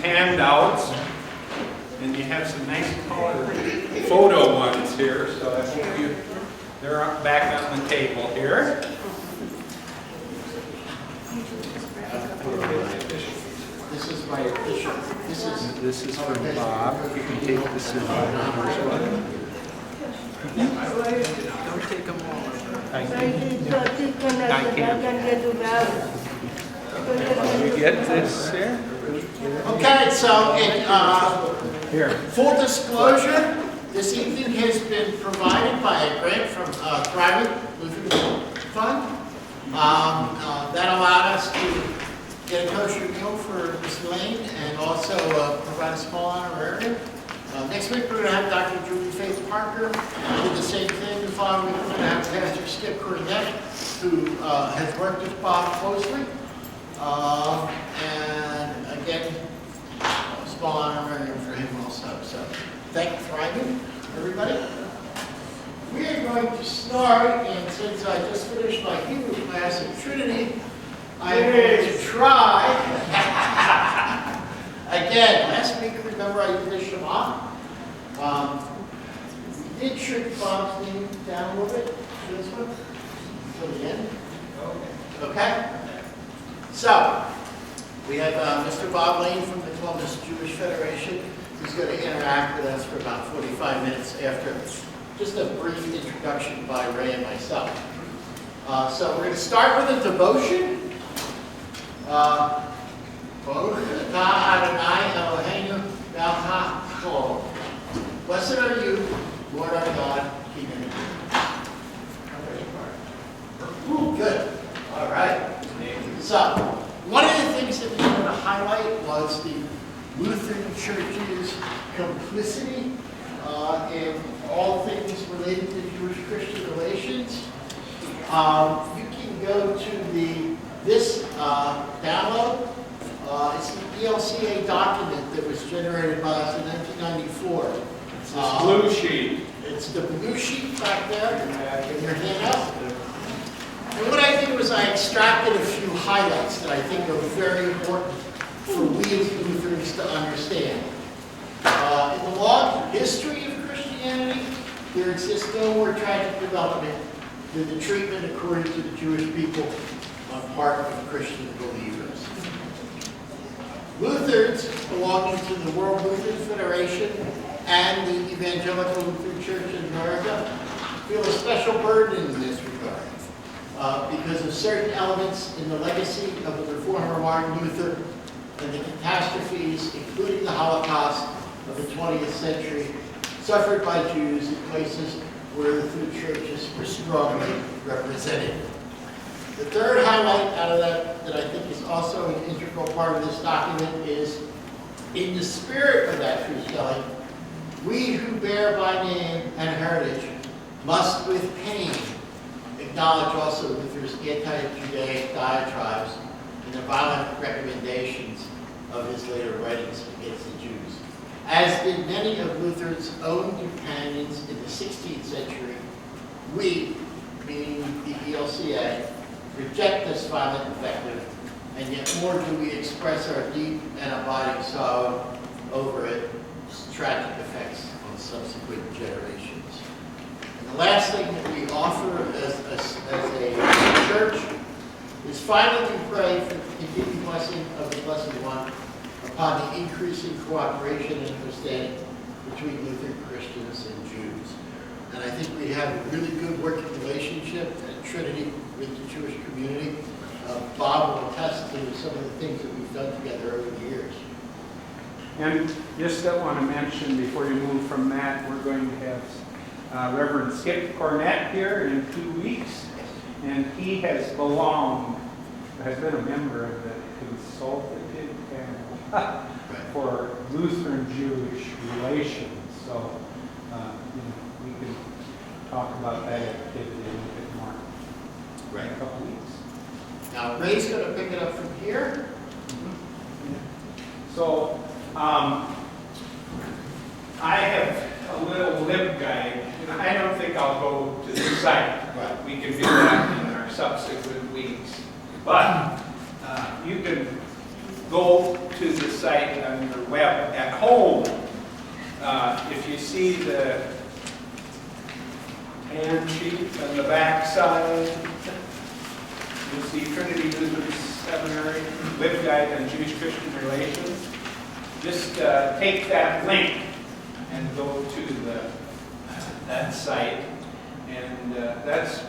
handouts, and you have some nice colored photo ones here, so I hope they're back on the table here. This is my official. This is for Bob. You can take this in. Don't take them all. I can't. You get this here? Okay, so Here. full disclosure, this evening has been provided by a grant from Thriving Lutheran Fund. That allowed us to get a kosher meal for Ms. Lane and also provide a small honorarium. Next week we're going to have Dr. Julie Faith Parker do the same thing. The following week we're going to have Pastor Skip Cornett, who has worked with Bob closely. And again, a small honorarium for him also. So thank you, Thriving, everybody. We are going to start, and since I just finished my Hebrew class at Trinity, I'm going to try. Again, last week, remember I did the Shema. We did shrink Bob's name down a little bit. This one, till the end. Okay? So, we have Mr. Bob Lane from the Columbus Jewish Federation, who's going to interact with us for about 45 minutes after just a brief introduction by Ray and myself. So we're going to start with a devotion. Blessed are you, Lord our God, King of Ooh, good. All right. So, one of the things that we wanted to highlight was the Lutheran Church's complicity in all things related to Jewish-Christian relations. You can go to this download. It's the ELCA document that was generated by us in 1994. It's this blue sheet. It's the blue sheet back there in your handout. And what I did was I extracted a few highlights that I think are very important for we as Lutherans to understand. In the long history of Christianity, there exists no more tragic development than the treatment according to the Jewish people on part of Christian believers. Lutherans belonging to the World Lutheran Federation and the Evangelical Lutheran Church in America feel a special burden in this regard because of certain elements in the legacy of the reformer Martin Luther and the catastrophes, including the Holocaust of the 20th century, suffered by Jews in places where the two churches were strongly represented. The third highlight out of that I think is also an integral part of this document is, in the spirit of that truth telling, we who bear by name and heritage must with pain acknowledge also Luther's anti-Judaic diatribes and the violent recommendations of his later writings against the Jews. As did many of Luther's own companions in the 16th century, we, meaning the ELCA, reject this violent invective, and yet more do we express our deep and abiding sorrow over its tragic effects on subsequent generations. And the last thing that we offer as a church is finally we pray for the continued blessing of the Blessed One upon the increasing cooperation and understanding between Lutheran Christians and Jews. And I think we have a really good working relationship at Trinity with the Jewish community. Bob will attest to some of the things that we've done together over the years. And just I want to mention before you move from that, we're going to have Reverend Skip Cornett here in 2 weeks. And he has been a member of the consultative panel for Lutheran Jewish relations. So we can talk about that activity a little bit more in a couple weeks. Now Ray's going to pick it up from here. So I have a little LibGuide. I don't think I'll go to the site. Right. We can do that in our subsequent weeks. But you can go to the site on your web at home. If you see the hand sheet on the back side, you'll see Trinity Lutheran Seminary Web Guide on Jewish-Christian Relations. Just take that link and go to that site. And that's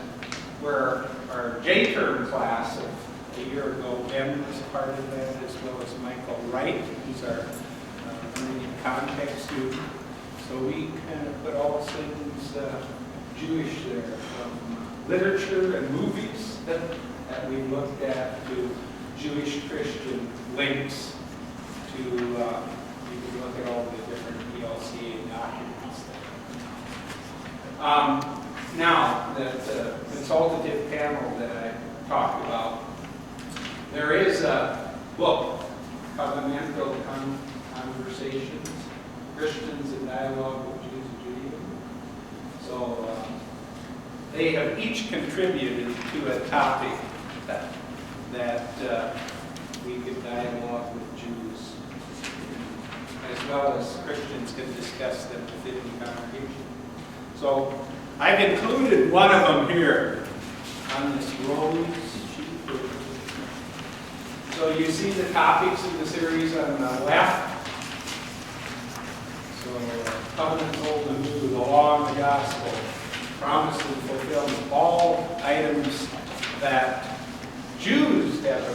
where our J-term class of a year ago, Ben was part of that, as well as Michael Wright, who's our learning context student. So we kind of put all things Jewish there, from literature and movies that we looked at, to Jewish-Christian links, to you can look at all the different ELCA documents there. Now, that consultative panel that I talked about, there is a book, Covenantal Conversations, Christians in Dialogue with Jews and Judaism. So they have each contributed to a topic that we could dialogue with Jews, as well as Christians can discuss them within the congregation. So I've included one of them here on this rose sheet. So you see the topics of the series on the left. So covenants old and new, the law and the gospel, promise and fulfillment, all items that Jews have a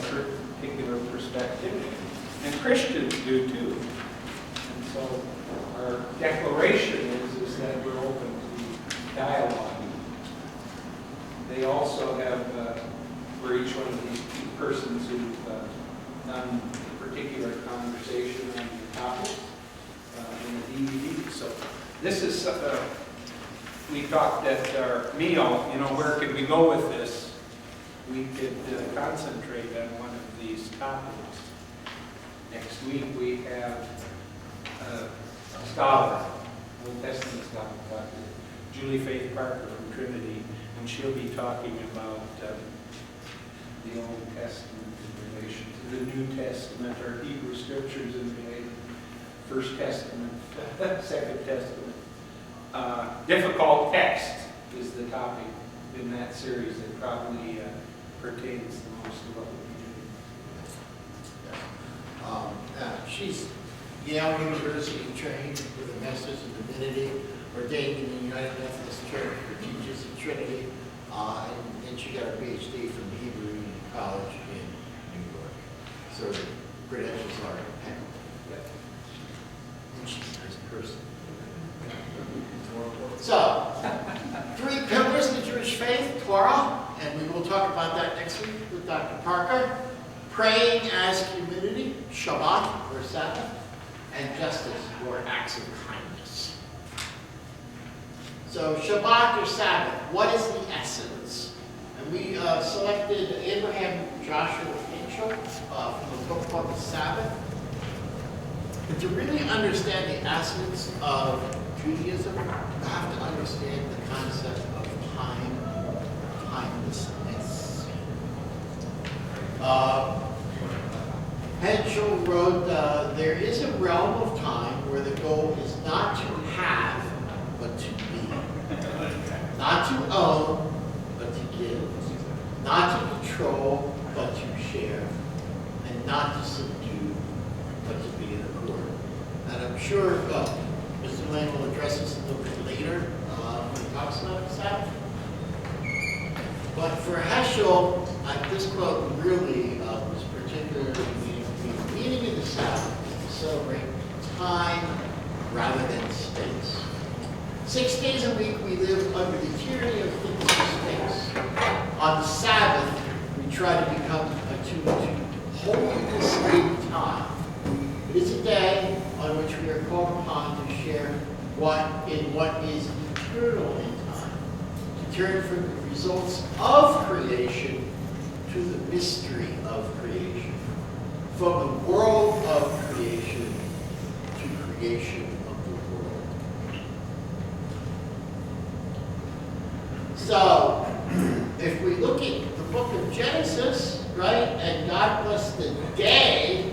particular perspective, and Christians do too. And so our declaration is that we're open to dialogue. They also have, for each one of these persons who've done a particular conversation on the topic in the DVD. So this is, we talked at our meal, where could we go with this? We could concentrate on one of these topics. Next week we have a scholar, Old Testament scholar, Dr. Julie Faith Parker from Trinity, and she'll be talking about the Old Testament in relation to the New Testament, or Hebrew Scriptures in relation to First Testament, Second Testament. Difficult text is the topic in that series that probably pertains the most to what we do. She's Yale University trained with a Master's in Divinity, ordained in the United Methodist Church, who teaches in Trinity, and she got her PhD from Hebrew Union College in New York. So the credentials are impeccable. And she's a nice person. So, 3 pillars of the Jewish faith, Torah, and we will talk about that next week with Dr. Parker. Praying as community, Shabbat or Sabbath, and justice or acts of kindness. So Shabbat or Sabbath, what is the essence? And we selected Abraham Joshua Kelch from the book called The Sabbath. But to really understand the essence of Judaism, you have to understand the concept of timelessness. Henschel wrote, there is a realm of time where the goal is not to have, but to be. Not to own, but to give. Not to control, but to share. And not to subdue, but to be in accord. And I'm sure Mr. Lane will address this a little bit later when he talks about the Sabbath. But for Heschel, this quote really was particularly meaningful. The meaning of the Sabbath is to celebrate time rather than space. 6 days a week we live under the tyranny of physical space. On the Sabbath, we try to become attuned to holiness in time. It is a day on which we are called upon to share what is eternal in time, to turn from the results of creation to the mystery of creation, from the world of creation to creation of the world. So, if we look at the book of Genesis, right, and God blessed the day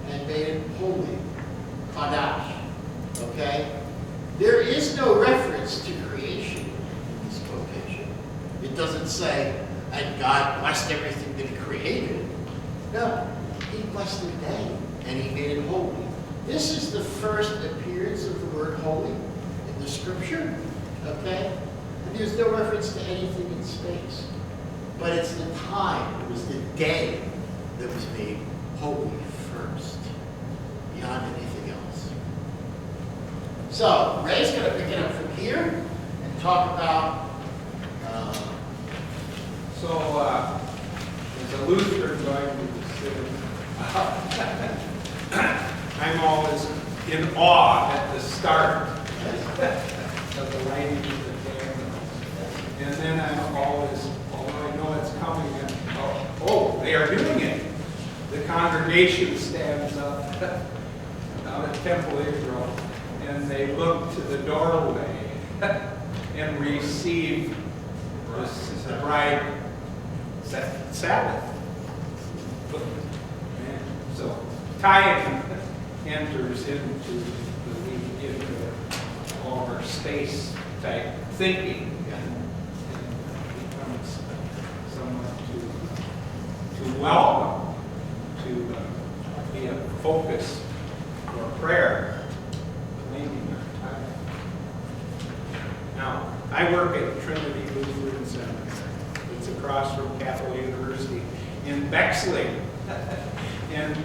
and made it holy. Hadash. Okay? There is no reference to creation in this quotation. It doesn't say, and God blessed everything that he created. No, he blessed the day and he made it holy. This is the first appearance of the word holy in the scripture. Okay? And there's no reference to anything in space. But it's the time, it was the day that was made holy first, beyond anything else. So, Ray's going to pick it up from here and talk about. As a Lutheran going to consider, I'm always in awe at the start of the lighting of the candles. And then I'm always, although I know it's coming, and oh, they are doing it. The congregation stands up out at Temple Israel, and they look to the doorway and receive this bride Sabbath. So time enters into all our space type thinking and becomes somewhat to welcome, to be a focus for prayer, claiming our time. Now, I work at Trinity Lutheran Seminary. It's across from Catholic University in Bexley. And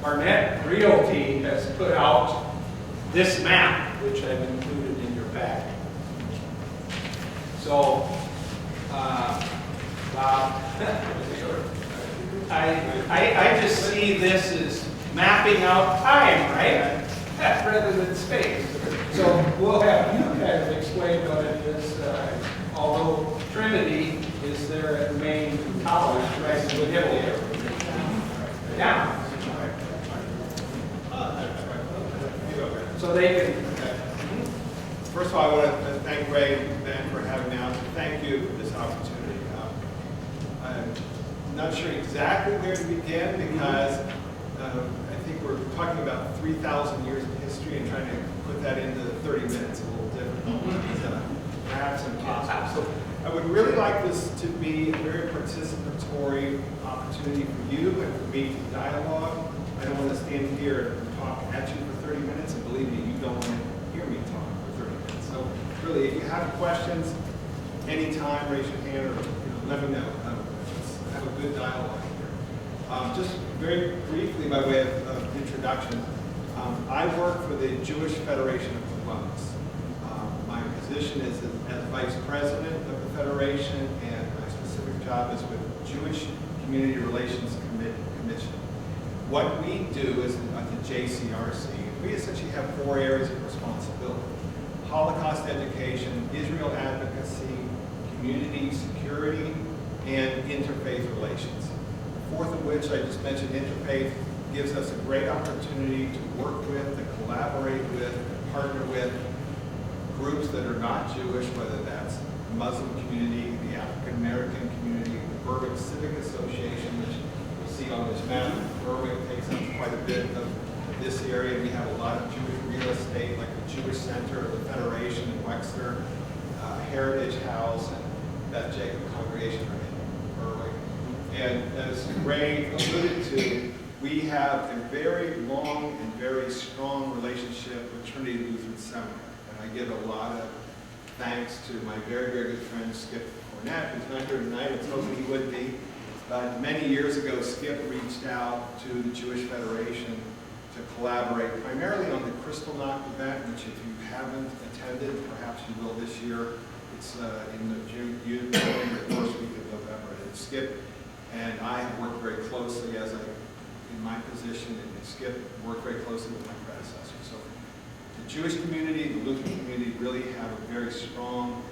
Barnett Realty has put out this map, which I've included in your pack. So, Bob, I just see this as mapping out time, right? Rather than space. So we'll have you kind of explain what it is, although Trinity is there at Maine College, right in the middle here. Yeah. So they can. First of all, I want to thank Ray and Ben for having me out. Thank you for this opportunity. I'm not sure exactly where to begin because I think we're talking about 3,000 years of history and trying to put that into 30 minutes is a little difficult. Perhaps impossible. So I would really like this to be a very participatory opportunity for you and for me to dialogue. I don't want to stand here and talk at you for 30 minutes, and believe me, you don't want to hear me talk for 30 minutes. So really, if you have questions, anytime, raise your hand or let me know. Let's have a good dialogue here. Just very briefly, by way of introduction, I work for the Jewish Federation of Columbus. My position is as Vice President of the Federation, and my specific job is with Jewish Community Relations Commission. What we do is at the JCRC, we essentially have 4 areas of responsibility: Holocaust education, Israel advocacy, community security, and interfaith relations. The 4th of which I just mentioned, interfaith, gives us a great opportunity to work with, to collaborate with, to partner with groups that are not Jewish, whether that's the Muslim community, the African American community, the Berwick Civic Association, which you'll see on this map. Berwick takes up quite a bit of this area. We have a lot of Jewish real estate, like the Jewish Center of the Federation in Wexner, Heritage House, and Beth Jacob Congregation are in Berwick. And as Ray alluded to, we have a very long and very strong relationship with Trinity Lutheran Seminary. And I give a lot of thanks to my very, very good friend, Skip Cornett, who's not here tonight. I was hoping he would be. But many years ago, Skip reached out to the Jewish Federation to collaborate primarily on the Kristallnacht event, which if you haven't attended, perhaps you will this year. It's in the first week of November. And Skip and I have worked very closely in my position, and Skip worked very closely with my predecessor. So the Jewish community, the Lutheran community really have a very strong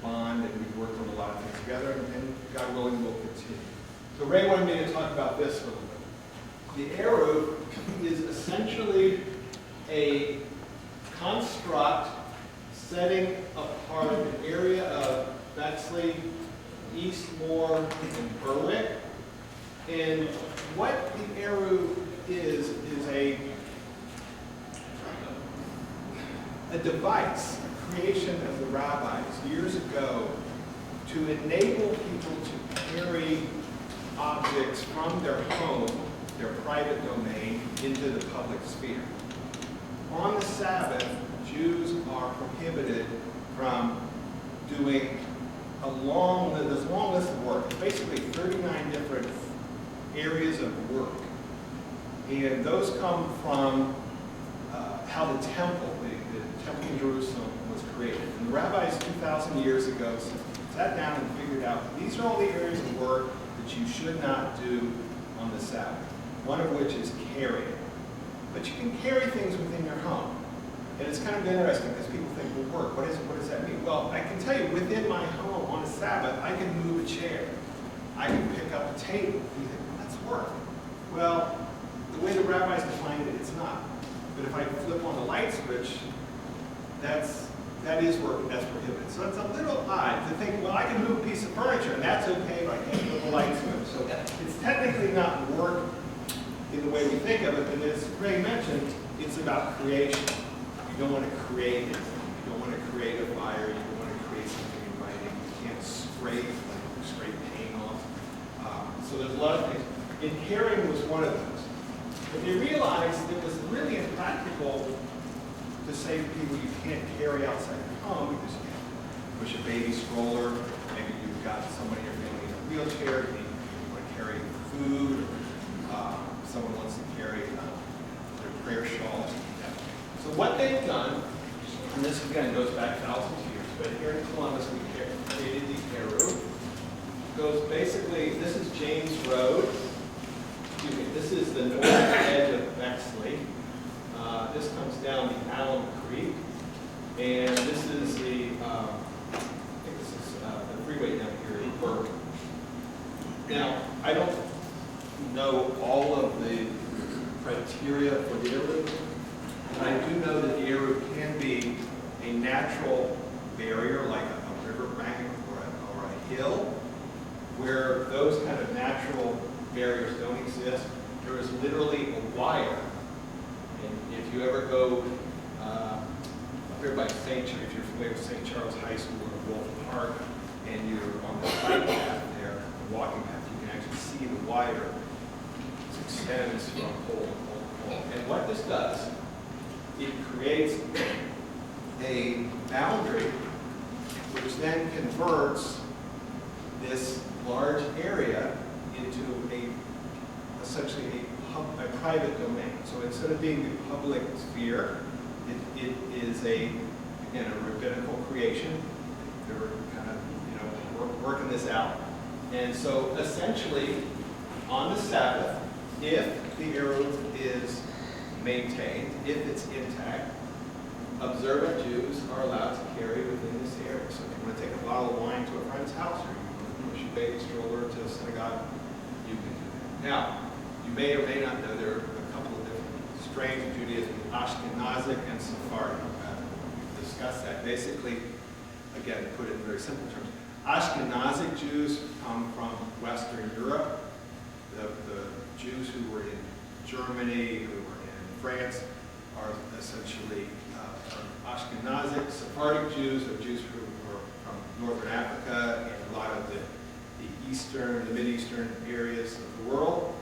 bond, and we've worked on a lot of things together, and God willing, we'll continue. So Ray wanted me to talk about this for a little bit. The Eruv is essentially a construct setting apart an area of Bexley, Eastmore, and Berwick. And what the Eruv is a device, a creation of the rabbis years ago to enable people to carry objects from their home, their private domain, into the public sphere. On the Sabbath, Jews are prohibited from doing there's a long list of work, basically 39 different areas of work. And those come from how the temple, the temple in Jerusalem was created. And the rabbis 2,000 years ago sat down and figured out these are all the areas of work that you should not do on the Sabbath, one of which is carrying. But you can carry things within your home. And it's kind of interesting because people think, well, work, what does that mean? Well, I can tell you, within my home on a Sabbath, I can move a chair. I can pick up a table. You think, well, that's work. Well, the way the rabbis defined it, it's not. But if I flip on the light switch, that is work and that's prohibited. So it's a little odd to think, well, I can move a piece of furniture and that's okay, but I can't flip a light switch. So it's technically not work in the way we think of it, but as Ray mentioned, it's about creation. You don't want to create it. You don't want to create a fire. You don't want to create something inviting. You can't scrape paint off. So there's a lot of things. And carrying was one of those. But they realized it was really impractical to say to people you can't carry outside your home because you can't push a baby stroller. Maybe you've got somebody in your family in a wheelchair. Maybe you want to carry food. Or someone wants to carry their prayer shawl. So what they've done, and this again goes back thousands of years, but here in Columbus we created the Eru. Goes basically, this is James Road. Excuse me, this is the north edge of Bexley. This comes down the Alum Creek. And this is the, I think this is the freeway down here in Burke. Now, I don't know all of the criteria for the Eru. And I do know that the Eru can be a natural barrier, like a riverbank or a hill, where those kind of natural barriers don't exist. There is literally a wire. And if you ever go up here by St. Charles, if you're familiar with St. Charles High School or Wolf Park, and you're on the bike path there, the walking path, you can actually see the wire. It extends from pole to pole. And what this does, it creates a boundary which then converts this large area into essentially a private domain. So instead of being the public sphere, it is again, a rabbinical creation. They were kind of, working this out. And so essentially, on the Sabbath, if the Eru is maintained, if it's intact, observant Jews are allowed to carry within this area. So if you want to take a bottle of wine to a friend's house, or you want to push a baby stroller to a synagogue, you can do that. Now, you may or may not know there are a couple of different strains of Judaism, Ashkenazic and Sephardic. We've discussed that. Basically, again, to put it in very simple terms, Ashkenazic Jews come from Western Europe. The Jews who were in Germany, who were in France, are essentially Ashkenazic. Sephardic Jews are Jews who were from Northern Africa and a lot of the Eastern, the Mid-Eastern areas of the world.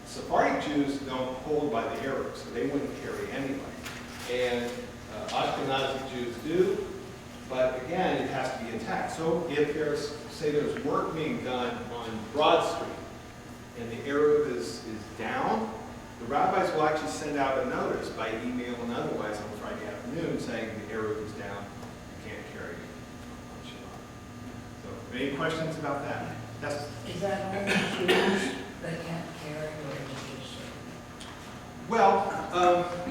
Sephardic Jews don't hold by the Eru, so they wouldn't carry anyway. And Ashkenazic Jews do, but again, it has to be intact. So if there's work being done on Broad Street and the Eru is down, the rabbis will actually send out a notice by email and otherwise on Friday afternoon saying the Eru is down, you can't carry on Shabbat. So, any questions about that? Yes? Is that only Jews that can't carry, or is it just? Well,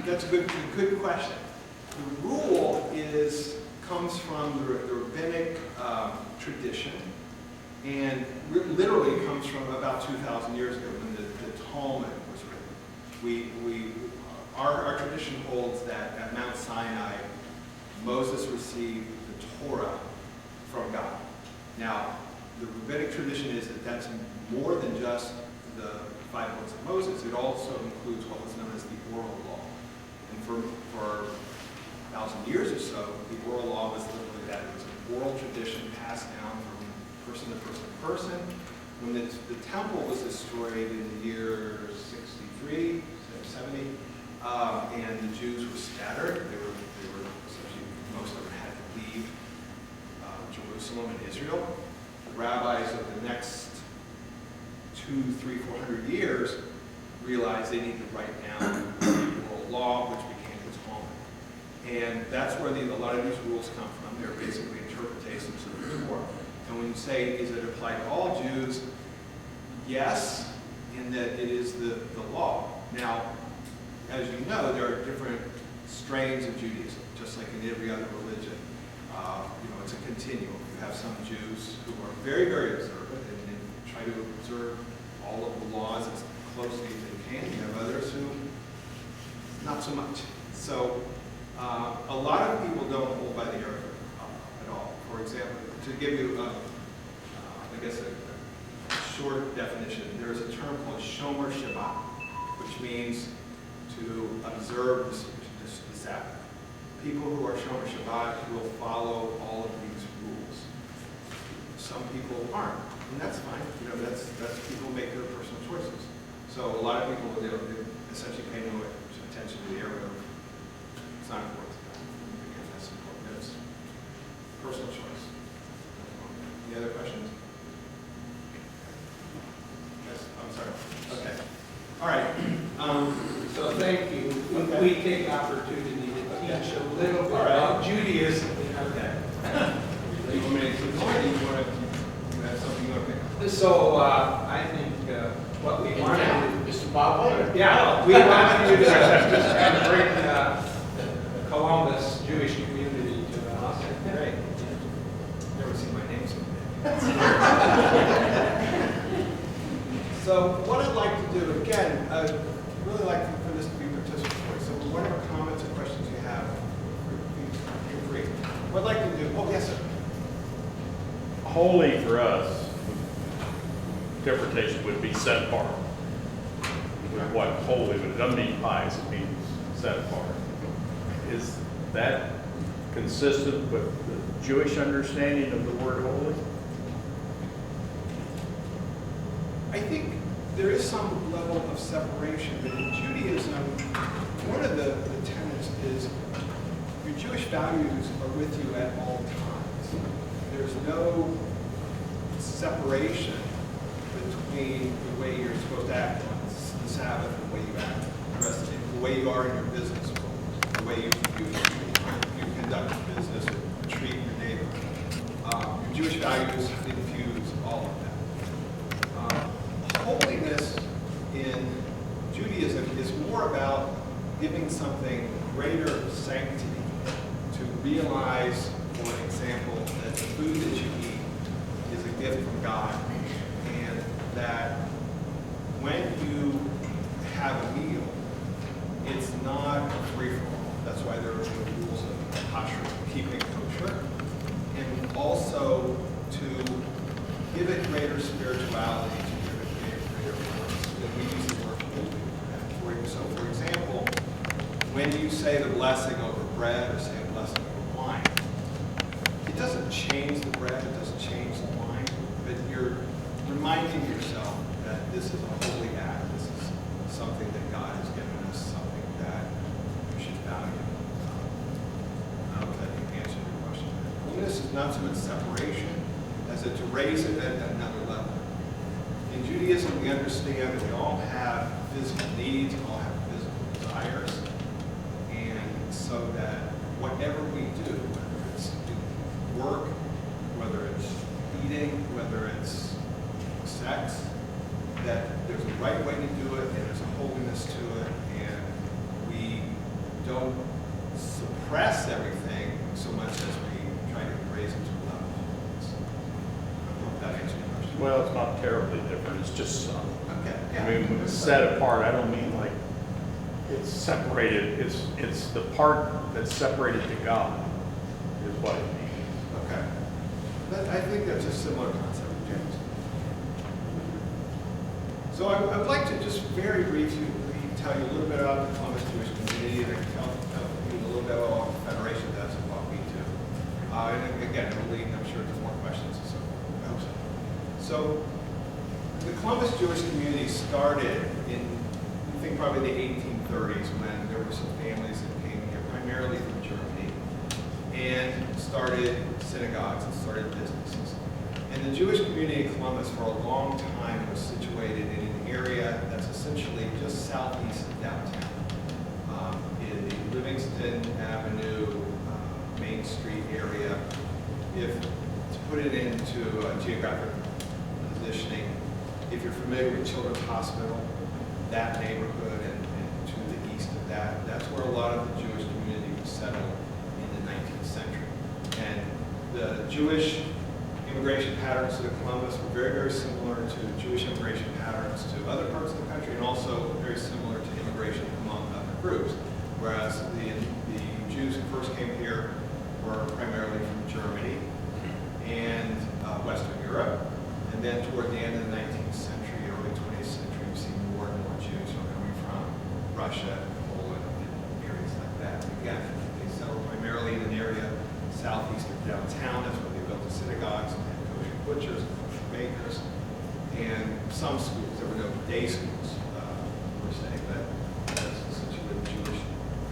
that's a good question. The rule comes from the rabbinic tradition, and literally comes from about 2,000 years ago when the Talmud was written. Our tradition holds that at Mount Sinai, Moses received the Torah from God. Now, the rabbinic tradition is that that's more than just the 5 books of Moses. It also includes what was known as the oral law. And for 1,000 years or so, the oral law was literally that. It was an oral tradition passed down from person to person to person. When the temple was destroyed in the year 63, 70, and the Jews were scattered, they were essentially, most of them had to leave Jerusalem and Israel. The rabbis of the next 200, 300, 400 years realized they needed to write down the oral law, which became the Talmud. And that's where a lot of these rules come from. They're basically interpretations of the Torah. And when you say, is it applied to all Jews? Yes, in that it is the law. Now, as you know, there are different strains of Judaism, just like in every other religion. It's a continuum. You have some Jews who are very, very observant and try to observe all of the laws as closely as they can. You have others who, not so much. So, a lot of people don't hold by the Arab at all. For example, to give you, I guess, a short definition, there is a term called Shomer Shabbat, which means to observe the Sabbath. People who are Shomer Shabbat will follow all of these rules. Some people aren't, and that's fine. That's people make their personal choices. So a lot of people, they essentially pay no attention to the area of it's not important to them. Again, that's important. It's personal choice. Any other questions? Yes, I'm sorry. Okay. All right. So thank you. Okay. We take opportunity to teach a little bit All right. about Judaism. Okay. You want me to keep going, or you have something you want to pick up? So I think what we wanted to Mr. Bob White? yeah, we wanted you to just kind of bring the Columbus Jewish community to us. Great. Never seen my name so big. So what I'd like to do, again, I'd really like for this to be participatory. So whatever comments or questions you have, feel free. What I'd like to do, oh, yes, sir. Holy for us, interpretation would be set apart. What holy, but it doesn't mean pious, it means set apart. Is that consistent with the Jewish understanding of the word holy? I think there is some level of separation, but in Judaism, one of the tenets is your Jewish values are with you at all times. There's no separation between the way you're supposed to act on the Sabbath and the way you act the rest of the day, the way you are in your business, the way you conduct business or treat your neighbor. Your Jewish values infuse all of that. Holiness in Judaism is more about giving something greater sanctity, to realize, for example, that the food that you eat is a gift from God, and that when you have a meal, it's not a free-for-all. That's why there are the rules of kosher, keeping kosher, and also to give it greater spirituality, to give it greater purpose. And we use the word holy. So, for example, when you say the blessing over bread or say a blessing over wine, it doesn't change the bread, it doesn't change the wine, but you're reminding yourself that this is a holy act. This is something that God has given us, something that we should value. I hope that answered your question. Holiness is not so much separation as to raise it at another level. In Judaism, we understand that we all have physical needs, we all have physical desires, and so that whatever we do, whether it's work, whether it's eating, whether it's sex, that there's a right way to do it, and there's a holiness to it, and we don't suppress everything so much as we try to raise it to a level of holiness. I hope that answers your question. Well, it's not terribly different, it's just some. Okay. I mean, when it's set apart, I don't mean like it's separated, it's the part that's separated to God is what it means. Okay. I think that's a similar concept, James. So I would like to just very briefly tell you a little bit about the Columbus Jewish community, and I can tell you a little bit about what the Federation does. again, it'll lead, I'm sure, to more questions and so forth. I hope so. So the Columbus Jewish community started in, I think, probably the 1830s, when there were some families that came here, primarily from Germany, and started synagogues and started businesses. And the Jewish community in Columbus for a long time was situated in an area that's essentially just southeast of downtown. In the Livingston Avenue, Main Street area. If to put it into geographic positioning, if you're familiar with Children's Hospital, that neighborhood and to the east of that, that's where a lot of the Jewish community was settled in the 19th century. And the Jewish immigration patterns to Columbus were very, very similar to Jewish immigration patterns to other parts of the country, and also very similar to immigration among other groups. Whereas the Jews who first came here were primarily from Germany and Western Europe. And then toward the end of the 19th century, early 20th century, we see more and more Jews who are coming from Russia, Poland, and areas like that. Again, they settled primarily in an area southeast of downtown. That's where they built the synagogues and had kosher butchers and kosher bakers. And some schools, there were no day schools per se, but that's essentially where the Jewish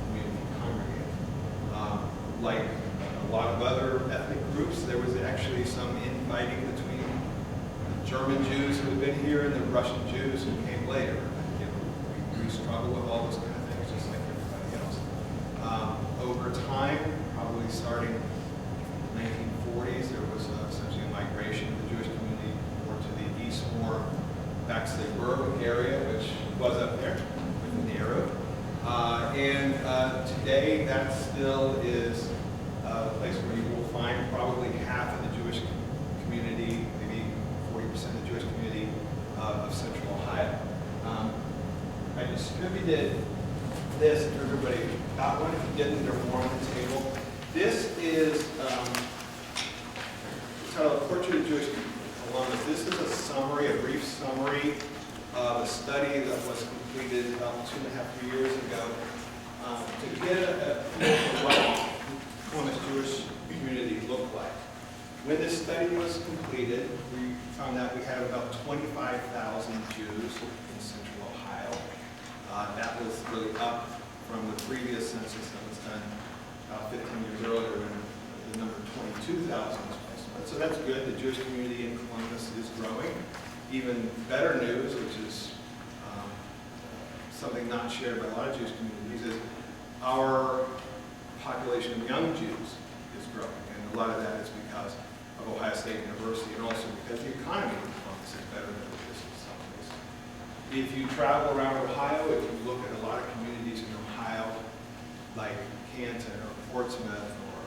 community congregated. Like a lot of other ethnic groups, there was actually some infighting between the German Jews who had been here and the Russian Jews who came later. You know, we struggle with all those kind of things just like everybody else. Over time, probably starting in the 1940s, there was essentially a migration of the Jewish community more to the east, more back to the Berwick area, which was up there within the area. Today, that still is a place where you will find probably half of the Jewish community, maybe 40% of the Jewish community of Central Ohio. I distributed this if everybody got one. If you didn't, they're more on the table. This is titled Portrait of Jewish Columbus. This is a summary, a brief summary of a study that was completed about 2.5 years ago to get a feel for what Columbus Jewish community looked like. When this study was completed, we found out we had about 25,000 Jews in Central Ohio. That was really up from the previous census that was done about 15 years earlier, when the number 22,000 was placed. So that's good. The Jewish community in Columbus is growing. Even better news, which is something not shared by a lot of Jewish communities, is our population of young Jews is growing. And a lot of that is because of Ohio State University, and also because the economy in Columbus is better than it is in some places. If you travel around Ohio, if you look at a lot of communities in Ohio, like Canton or Portsmouth or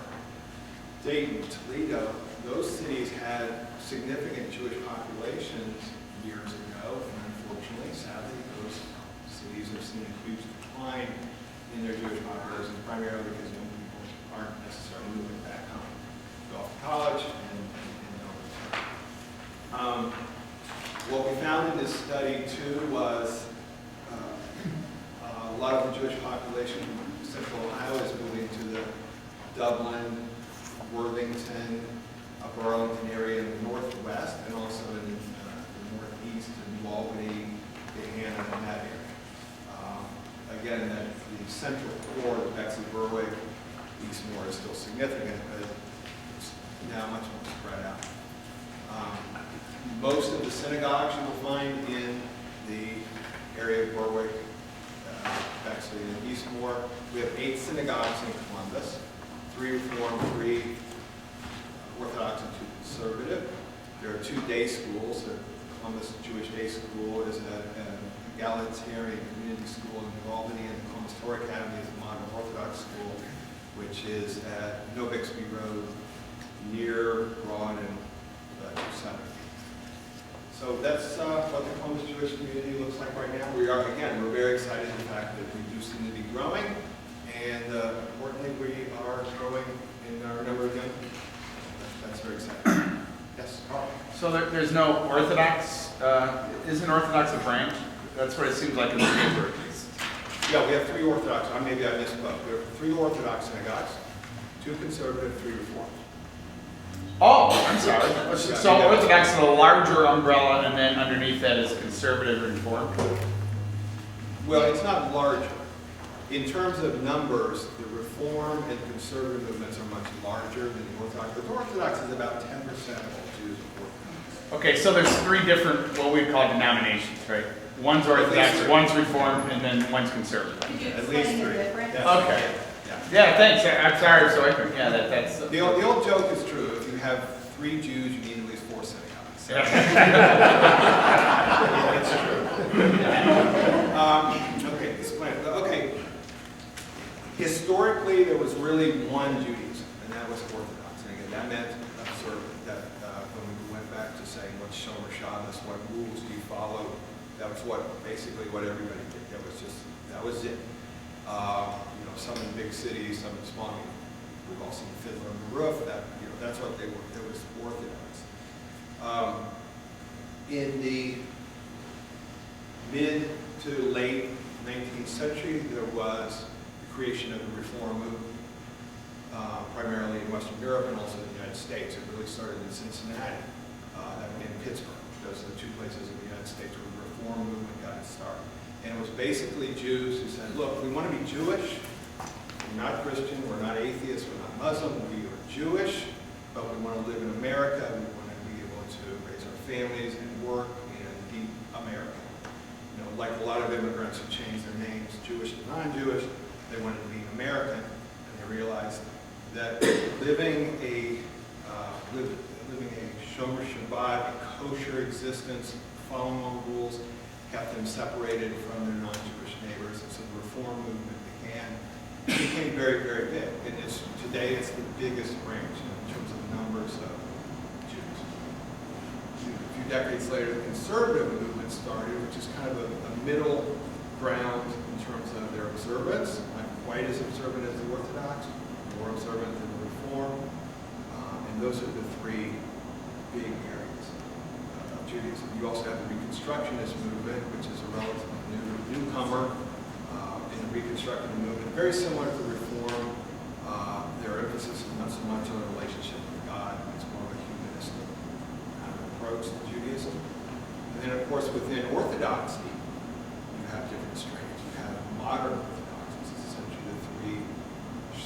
Dayton, Toledo, those cities had significant Jewish populations years ago, and unfortunately, sadly, those cities have seen a huge decline in their Jewish populations, primarily because young people aren't necessarily moving back home, go off to college, and what we found in this study too was a lot of the Jewish population in Central Ohio is moving to the Dublin, Worthington, Upper Arlington area in the northwest, and also in the northeast, in New Albany, Gahanna, and that area. Again, that the central core of Bexley, Berwick, Eastmore is still significant, but it's now much more spread out. Most of the synagogues you will find in the area of Berwick, Bexley, and Eastmore. We have 8 synagogues in Columbus, 3 Reform, 3 Orthodox, and 2 Conservative. There are 2 day schools. The Columbus Jewish Day School is an egalitarian community school in New Albany, and the Columbus Torah Academy is a modern Orthodox school, which is at No Bixby Road, near Broad and Center. So that's what the Columbus Jewish community looks like right now. We're very excited in the fact that we do seem to be growing, and importantly, we are growing in our number of young people. That's very exciting. Yes, Carl? So there's no Orthodox, isn't Orthodox a branch? That's what it seems like in the paper at least. Yeah, we have 3 Orthodox, maybe I misspoke. We have 3 Orthodox synagogues, 2 Conservative, 3 Reform. Oh, I'm sorry. So Orthodox is a larger umbrella, and then underneath that is conservative and reformed? Well, it's not larger. In terms of numbers, the Reform and conservative movements are much larger than the Orthodox. The Orthodox is about 10% of all Jews are Orthodox. Okay, so there's three different, what we call denominations, right? One's Orthodox, three. one's Reformed, and then one's conservative. Could you At least explain the three. difference? Yeah. Okay. Yeah. Yeah, thanks. I'm sorry, so I can, yeah, that's. The old joke is true. If you have 3 Jews, you need at least 4 synagogues. It's true. Okay, explain. Okay. Historically, there was really one Judaism, and that was Orthodox. And again, that meant observant. That when we went back to saying what's Shomer Shabbos, what rules do you follow, that was basically what everybody did. That was it. Some in big cities, some in small. We've all seen Fiddler on the Roof. That's what they were. It was Orthodox. In the mid to late 19th century, there was the creation of the Reform movement, primarily in Western Europe and also in the United States. It really started in Cincinnati and Pittsburgh. Those are the 2 places in the United States where the Reform movement got its start. And it was basically Jews who said, look, we want to be Jewish. We're not Christian, we're not atheists, we're not Muslim, we are Jewish, but we want to live in America, we want to be able to raise our families and work and be American. Like a lot of immigrants who changed their names, Jewish to non-Jewish, they wanted to be American, and they realized that living a Shomer Shabbat, a kosher existence, following all the rules, kept them separated from their non-Jewish neighbors, and so the Reform movement became very, very big. And today it's the biggest branch in terms of numbers of Jews. A few decades later, the conservative movement started, which is kind of a middle ground in terms of their observance, not quite as observant as the Orthodox, more observant than the Reform. And those are the 3 big areas of Judaism. You also have the Reconstructionist movement, which is a relatively newcomer in the Reconstructive movement, very similar to Reform. Their emphasis is not so much on a relationship with God, it's more of a humanistic kind of approach to Judaism. And then, of course, within Orthodoxy, you have different strains. You have modern Orthodox, which is essentially the 3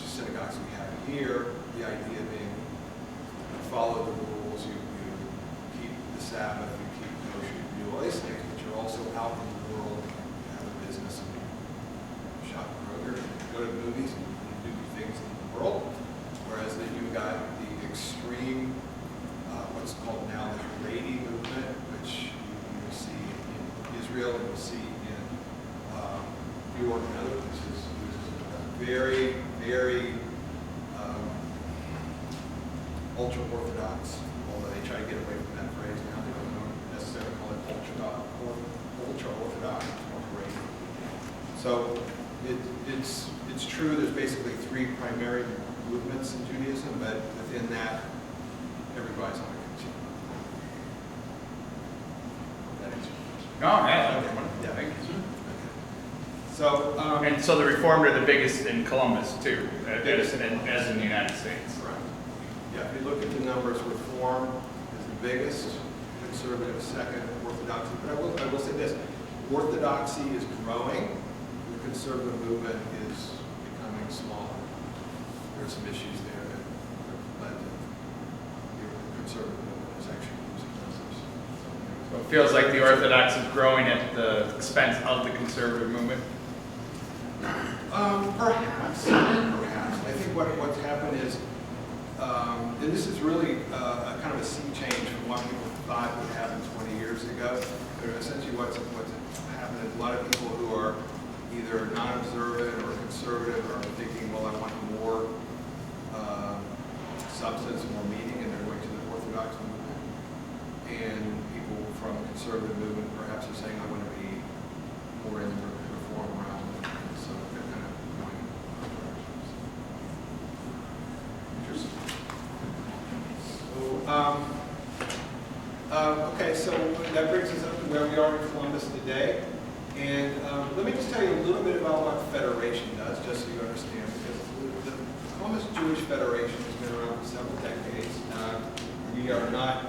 synagogues we have here. The idea being you follow the rules, you keep the Sabbath, you keep kosher, you do all these things, but you're also out in the world, you have a business, and you shop at Kroger, and you go to movies, and you do things in the world. Whereas then you've got the extreme, what's called now the Haredi movement, which you see in Israel and you'll see in New York and other places. Very, very ultra-Orthodox, although they try to get away from that phrase now. They don't necessarily call it ultra-Orthodox, it's more Haredi. So it's true there's basically 3 primary movements in Judaism, but within that, everybody's on a continuum. That answers your question. Oh, yeah. Yeah. Thank you. So, And so the Reformed are the biggest in Columbus, too, as in the United States. right. Yeah, if you look at the numbers, Reform is the biggest, conservative second, Orthodoxy. But I will say this, Orthodoxy is growing, the conservative movement is becoming smaller. There's some issues there that led to the conservative movement is actually losing numbers. So it feels like the Orthodox is growing at the expense of the conservative movement. Perhaps. I think what's happened is, and this is really a kind of a sea change from what people thought would happen 20 years ago. But essentially what's happened is a lot of people who are either non-observant or conservative are thinking, well, I want more substance, more meaning, and they're going to the Orthodox movement. And people from the conservative movement perhaps are saying, I want to be more in the Reform realm. And so they're kind of going in both directions. Interesting. So, okay, so that brings us up to where we are in Columbus today. And let me just tell you a little bit about what Federation does, just so you understand, because the Columbus Jewish Federation has been around for several decades. we are not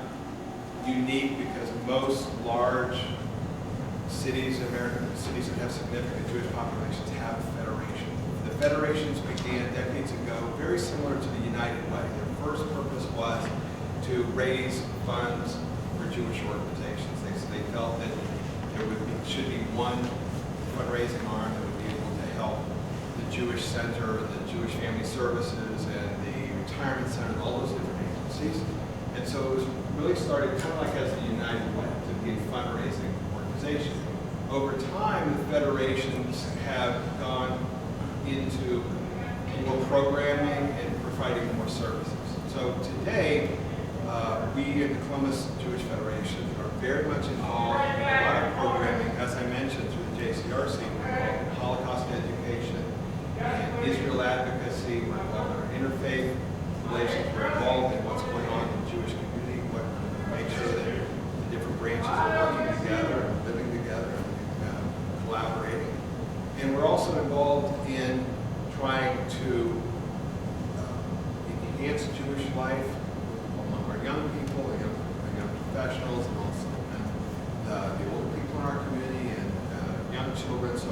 unique because most large cities, American cities that have significant Jewish populations have federations. The federations began decades ago, very similar to the United Way. Their first purpose was to raise funds for Jewish organizations. They felt that there should be one fundraising arm that would be able to help the Jewish Center, the Jewish Family Services, and the Retirement Center, all those different agencies. And so it was really started kind of like as the United Way, to be a fundraising organization. Over time, the federations have gone into more programming and providing more services. So today, we at the Columbus Jewish Federation are very much involved in a lot of programming, as I mentioned, through the JCRC. We're involved in Holocaust education and Israel advocacy. We're involved in our interfaith relations. We're involved in what's going on in the Jewish community, make sure that the different branches are working together and living together and collaborating. And we're also involved in trying to enhance Jewish life among our young people, our young professionals, and also the older people in our community and young children. So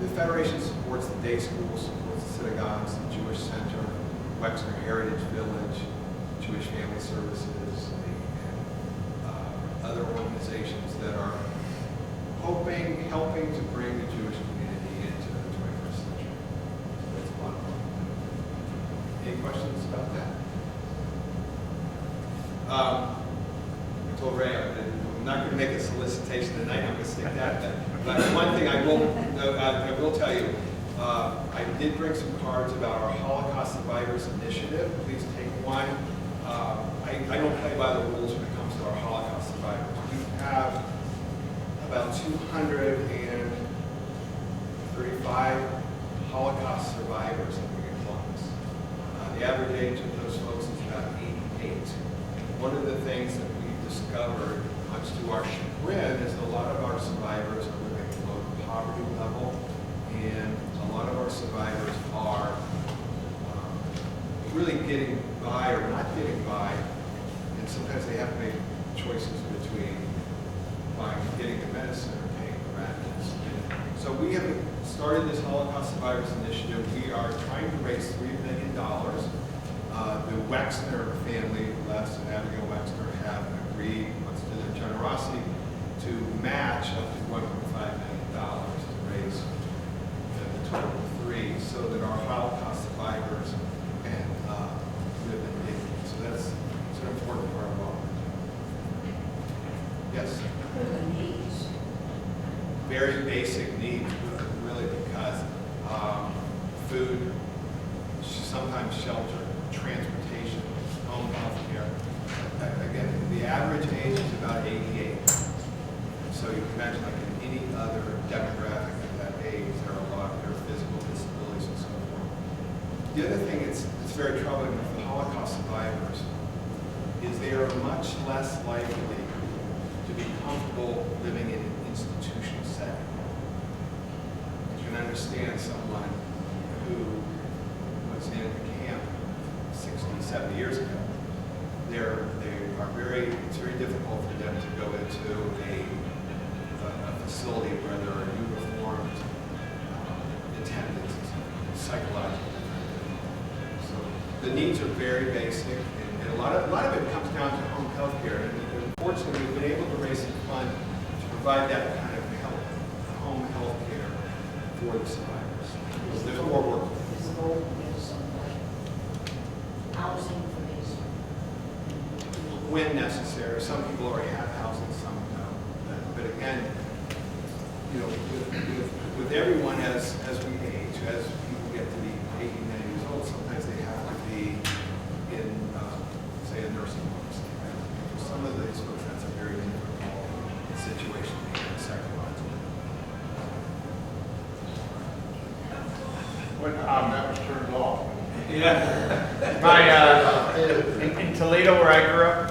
the Federation supports the day schools, supports the synagogues, the Jewish Center, Wexner Heritage Village, Jewish Family Services, and other organizations that are helping to bring the Jewish community into the 21st century. So that's a lot of fun. Any questions about that? I told Ray I'm not going to make a solicitation tonight. I'm going to stick that. But one thing I will tell you, I did bring some cards about our Holocaust Survivors Initiative. Please take one. I don't play by the rules when it comes to our Holocaust survivors. We have about 235 Holocaust survivors living in Columbus. The average age of those folks is about 88. One of the things that we've discovered, much to our chagrin, is a lot of our survivors are living below the poverty level, and a lot of our survivors are really getting by or not getting by, and sometimes they have to make choices between getting the medicine or paying the rent. So we have started this Holocaust Survivors Initiative. We are trying to raise $3 million. The Wexner family, Les and Abigail Wexner, have agreed, much to their generosity, to match up to $1.5 million to raise the total of $3 million, so that our Holocaust survivors can live in dignity. So that's an important part of all. Yes? What are the needs? Very basic needs, really, because food, sometimes shelter, transportation, home health care. Again, the average age is about 88. So you can imagine, like in any other demographic at that age, there are physical disabilities and so forth. The other thing that's very troubling with the Holocaust survivors is they are much less likely to be comfortable living in an institutional setting. You can understand someone who was in a camp 60, 70 years ago. It's very difficult for them to go into a facility where there are uniformed attendants and psychological. So the needs are very basic, and a lot of it comes down to home health care. And unfortunately, we've been able to raise some funds to provide that kind of home health care for the survivors. So there's more work. Is the goal to give some housing for these? When necessary. Some people already have housing, some don't. But again, with everyone as we age, as people get to be 80, 90 years old, sometimes they have to be in, say, a nursing home. For some of these folks, that's a very difficult situation to be in psychologically. That was turned off. Yeah. In Toledo, where I grew up,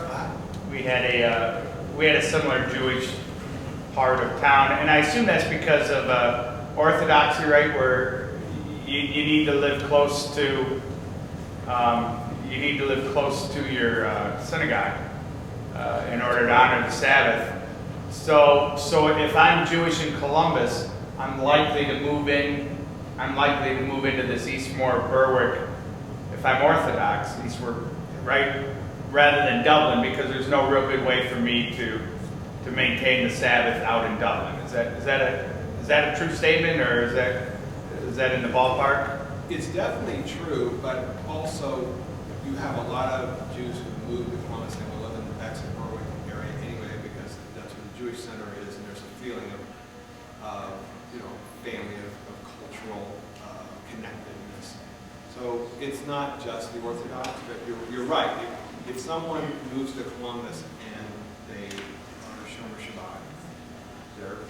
we had a similar Jewish part of town, and I assume that's because of orthodoxy, right? Where you need to live close to you need to live close to your synagogue in order to honor the Sabbath. So if I'm Jewish in Columbus, I'm likely to move into this Eastmore Berwick. If I'm Orthodox, Eastmore, right, rather than Dublin, because there's no real good way for me to maintain the Sabbath out in Dublin. Is that a true statement, or is that in the ballpark? It's definitely true, but also you have a lot of Jews who move to Columbus and will live in the Bexley Berwick area anyway, because that's where the Jewish center is, and there's a feeling of family, of cultural connectedness. So it's not just the Orthodox, but you're right. If someone moves to Columbus and they honor Shomer Shabbat, they're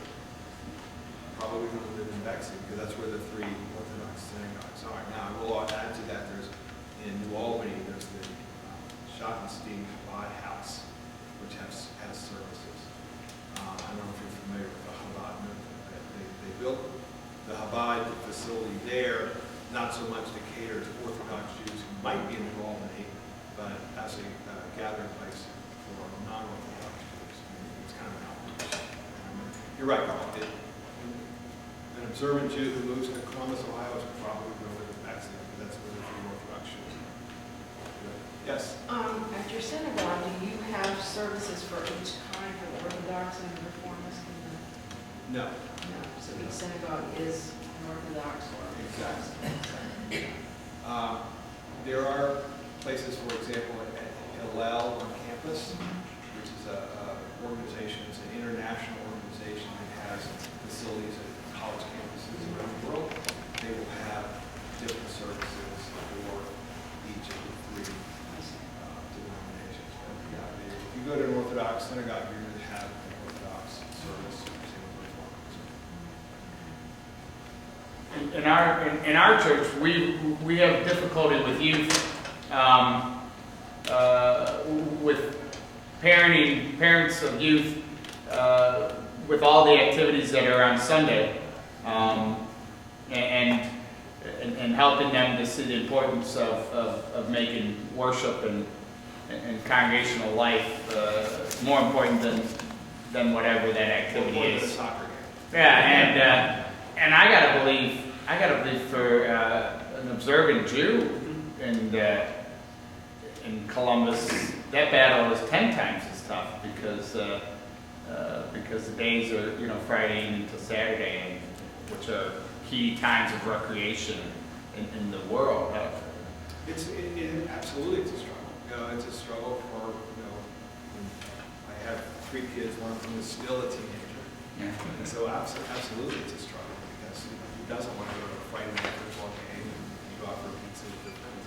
probably going to live in Bexley, because that's where the 3 Orthodox synagogues are. Now, I will add to that, there's in New Albany, there's the Schottenstein Chabad House, which has services. I don't know if you're familiar with the Chabad movement, but they built the Chabad facility there, not so much to cater to Orthodox Jews who might be in New Albany, but as a gathering place for non-Orthodox Jews. It's kind of an outreach. You're right, Carl. An observant Jew who moves to Columbus, Ohio is probably going to live in Bexley, because that's where the 3 Orthodox Jews are. Yes? At your synagogue, do you have services for each kind, for the Orthodox and the Reformist? No. No, so each synagogue is an Orthodox or Exactly. There are places, for example, at Hillel on campus, which is an organization, it's an international organization that has facilities at college campuses around the world. They will have different services for each of the 3 denominations. But yeah, if you go to an Orthodox synagogue, you're going to have an Orthodox service. In our church, we have difficulty with youth, with parents of youth, with all the activities that are on Sunday, and helping them to see the importance of making worship and congregational life more important than whatever that activity is. Yeah, and I gotta believe for an observant Jew in Columbus, that battle is 10 times as tough, because the days are Friday evening to Saturday, which are key times of recreation in the world. Absolutely, it's a struggle. It's a struggle for I have 3 kids. One of them is still a teenager. Yeah. And so absolutely it's a struggle, because who doesn't want to go to a Friday night football game and go out for a pizza with their friends?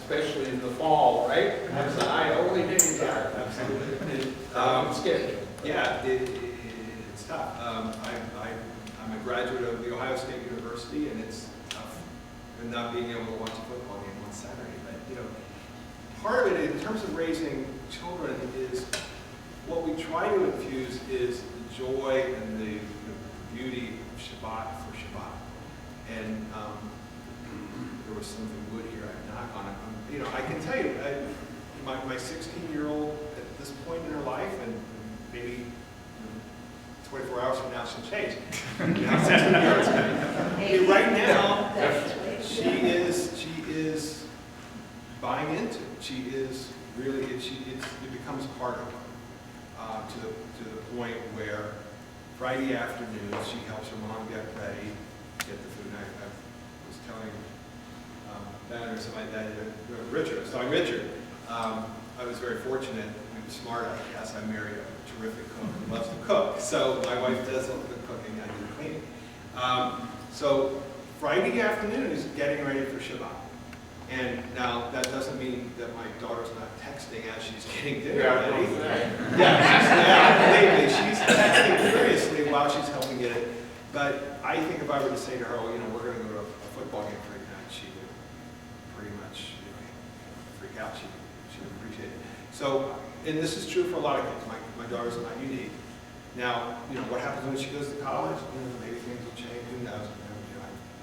Especially in the fall, right? That's the high holy days. Yeah, absolutely. Schedule. Yeah, it's tough. I'm a graduate of the Ohio State University, and it's tough not being able to watch a football game on Saturday. But part of it, in terms of raising children, is what we try to infuse is the joy and the beauty of Shabbat for Shabbat. And there was something wood here, I knock on it. I can tell you, my 16-year-old at this point in her life, and maybe 24 hours from now she'll change. 16 years. Right now, she is buying into it. She is really, it becomes part of her. To the point where Friday afternoon she helps her mom get ready, get the food. And I was telling Ben or somebody that Richard. I was telling Richard. I was very fortunate. He was smart. I guess I married a terrific cook who loves to cook. So my wife does all the cooking. I do the cleaning. So Friday afternoon is getting ready for Shabbat. And now that doesn't mean that my daughter's not texting as she's getting dinner ready. Believe me, she's texting furiously while she's helping get it. But I think if I were to say to her, oh, we're going to go to a football game Friday night, she would pretty much freak out. She would appreciate it. So, and this is true for a lot of kids. My daughter's not unique. Now, what happens when she goes to college? Maybe things will change. Who knows?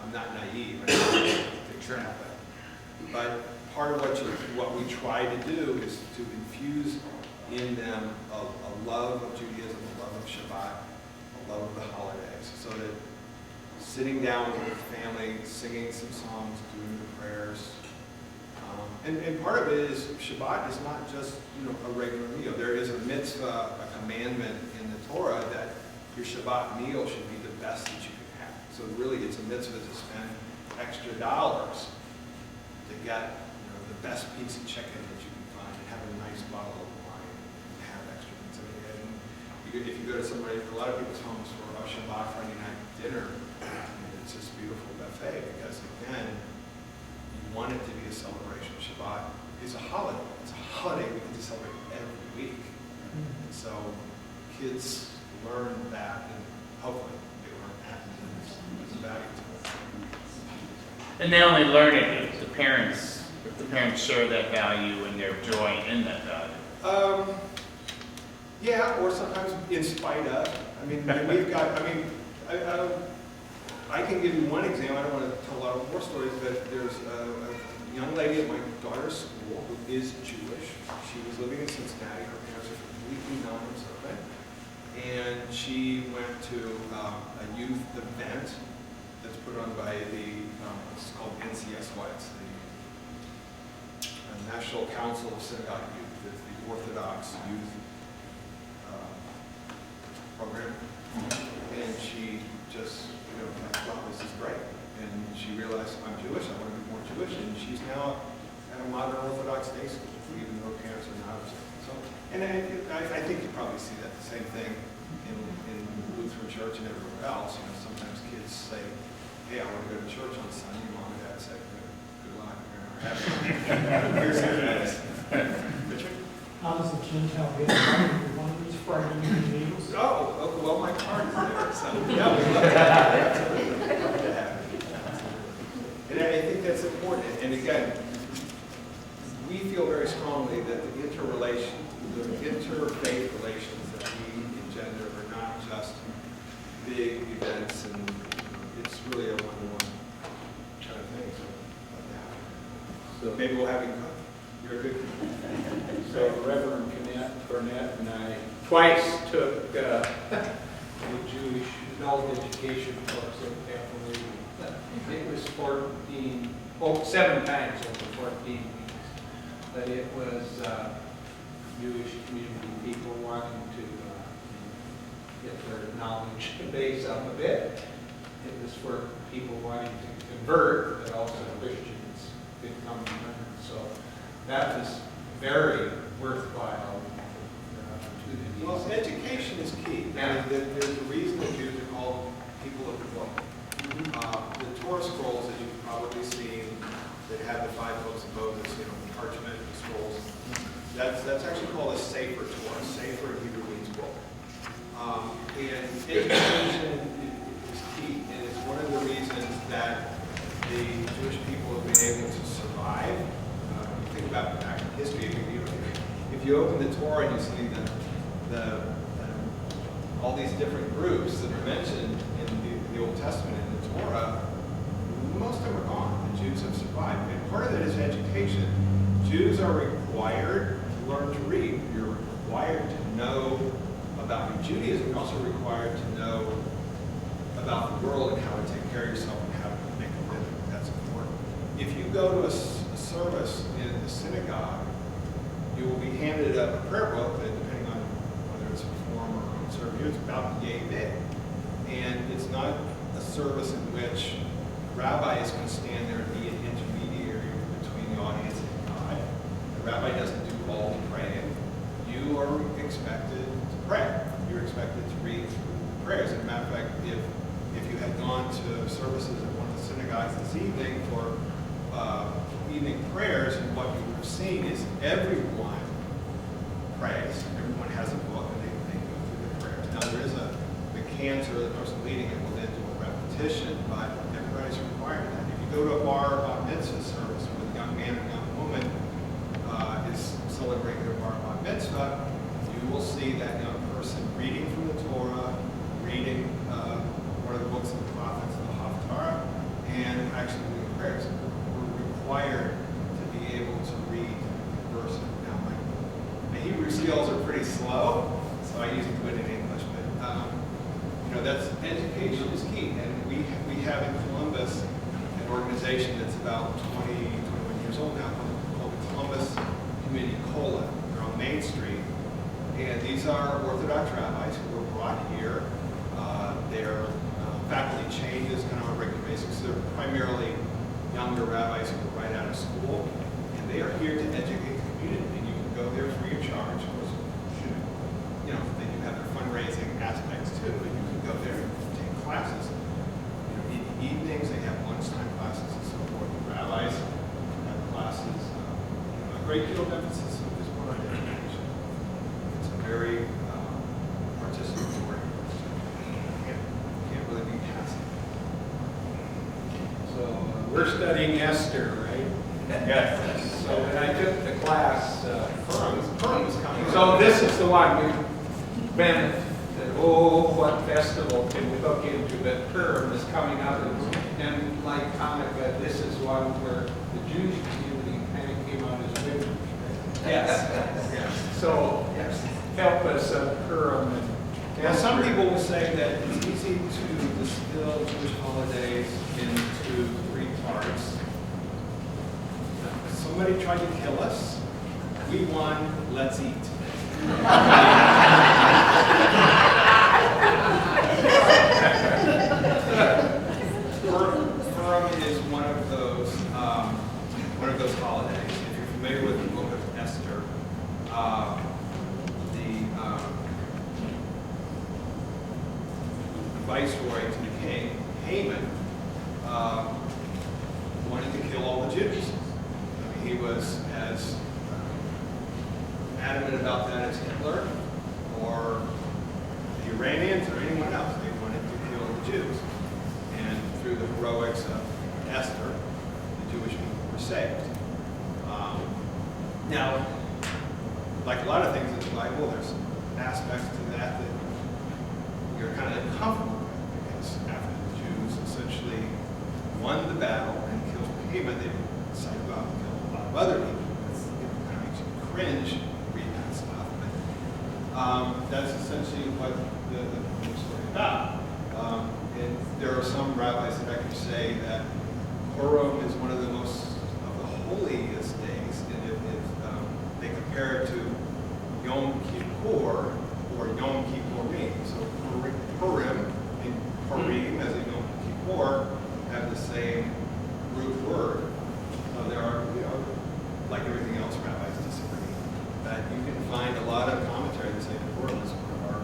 I'm not naive. I don't picture it. But part of what we try to do is to infuse in them a love of Judaism, a love of Shabbat, a love of the holidays, so that sitting down with the family, singing some songs, doing the prayers. And part of it is Shabbat is not just a regular meal. There is a mitzvah, a commandment in the Torah that your Shabbat meal should be the best that you can have. So really, it's a mitzvah to spend extra dollars to get the best piece of chicken that you can find, and have a nice bottle of wine, and have extra things. If you go to a lot of people's homes for a Shabbat Friday night dinner, it's this beautiful buffet because again, you want it to be a celebration. Shabbat is a holiday. It's a holiday we get to celebrate every week. And so kids learn that, and hopefully they learn that, and it's a value to them. And they only learn it if the parents share that value and they're joy in that value. Yeah, or sometimes in spite of. I mean, we've got, I can give you one example. I don't want to tell a lot of more stories, but there's a young lady at my daughter's school who is Jewish. She was living in Cincinnati. Her parents are completely non-observant. And she went to a youth event that's put on by it's called NCSY. It's the National Council of Synagogue Youth. It's the Orthodox Youth program. And she just, thought, this is great. And she realized, I'm Jewish, I want to be more Jewish. And she's now at a modern Orthodox day school, even though her parents are not observant. So, and I think you probably see that the same thing in Lutheran church and everywhere else. Sometimes kids say, hey, I want to go to church on Sunday. Mom and dad say, good luck, here's your guys. Richard? How does the Gentile get invited to one of these Friday evening meals? Oh, well, my card is there, so yeah, we'd love to have it. Absolutely. We'd love to have it. And I think that's important. And again, we feel very strongly that the interfaith relations that we engender are not just big events, and it's really a one-to-one kind of thing. So maybe we'll have you come. You're a good. So Reverend Cornett and I twice took the Jewish adult education course at Catholic. It was 7 times over 14 weeks. But it was Jewish community people wanting to get their knowledge base up a bit. It was for people wanting to convert, but also Christians could come and learn. So that was very worthwhile opportunity. Well, education is key. Yeah. There's a reason that Jews are called people of the book. The Torah scrolls that you've probably seen that have the 5 books of Moses, the parchment scrolls, that's actually called a Sefer Torah. Sefer Hebrew means book. And education is key, and it's one of the reasons that the Jewish people have been able to survive. Think about back in history. If you open the Torah and you see all these different groups that are mentioned in the Old Testament and the Torah, most of them are gone. The Jews have survived. And part of that is education. Jews are required to learn to read. You're required to know about your Judaism. You're also required to know about the world and how to take care of yourself and how to make a living. That's important. If you go to a service in the synagogue, you will be handed a prayer book that, depending on whether it's reform or conservative, it's about yay big. And it's not a service in which rabbis can stand there and be an intermediary between the audience and God. The rabbi doesn't do all the praying. You are expected to pray. You're expected to read through the prayers. As a matter of fact, if you had gone to services at one of the synagogues this evening for evening prayers, and what you would have seen is everyone prays. Everyone has a book and they go through their prayers. Now there is the cantor, the person leading it will then do a repetition, but everybody's required that. If you go to a bar mitzvah service where the young man and young woman is celebrating their bar mitzvah, you will see that young person reading from the Torah, reading one of the books of the prophets, the Haftarah, and actually doing prayers. We're required skills are pretty slow, so I usually do it in English. But that's education is key, and we have in Columbus an organization that's about 21 years old now called the Columbus Community Cola. They're on Main Street, and these are Orthodox rabbis who were brought here. Their faculty changes kind of on a regular basis. They're primarily younger rabbis who are right out of school, and they are here to educate the community. And you can go there free of charge. Of course, they do have their fundraising aspects too, but you can go there and take classes. In the evenings, they have lunchtime classes and so forth. The rabbis have classes. A great deal of emphasis is put on education. It's a very participatory. Can't really be passive. So we're studying Esther, right? Yes. So when I took the class, Purim is coming. so this is the one we've been, what festival can we look into? But Purim is coming up, and like Hanukkah, this is one where the Jewish community kind of came out as winners. Yes. Yes. So help us Purim and Well, some people will say that it's easy to distill Jewish holidays into 3 parts. Somebody tried to kill us. We won. Let's eat. Purim is one of those holidays. If you're familiar with the book of Esther, the viceroy to the king, Haman, wanted to kill all the Jews. He was as adamant about that as Hitler or the Iranians or anyone else. They wanted to kill the Jews. And through the heroics of Esther, the Jewish people were saved. Now, like a lot of things in the Bible, there's aspects to that we are kind of uncomfortable with, because after the Jews essentially won the battle and killed Haman, they decided to go out and kill a lot of other people. It's, kind of makes you cringe read that stuff. But that's essentially what the story is about. And there are some rabbis that actually say that Purim is one of the most of the holiest days, and if they compare it to Yom Kippur or Yom Kippurim. So Purim and Purim as in Yom Kippur have the same root word. There are, like everything else, rabbis disagree. But you can find a lot of commentary that say that Purim is one of our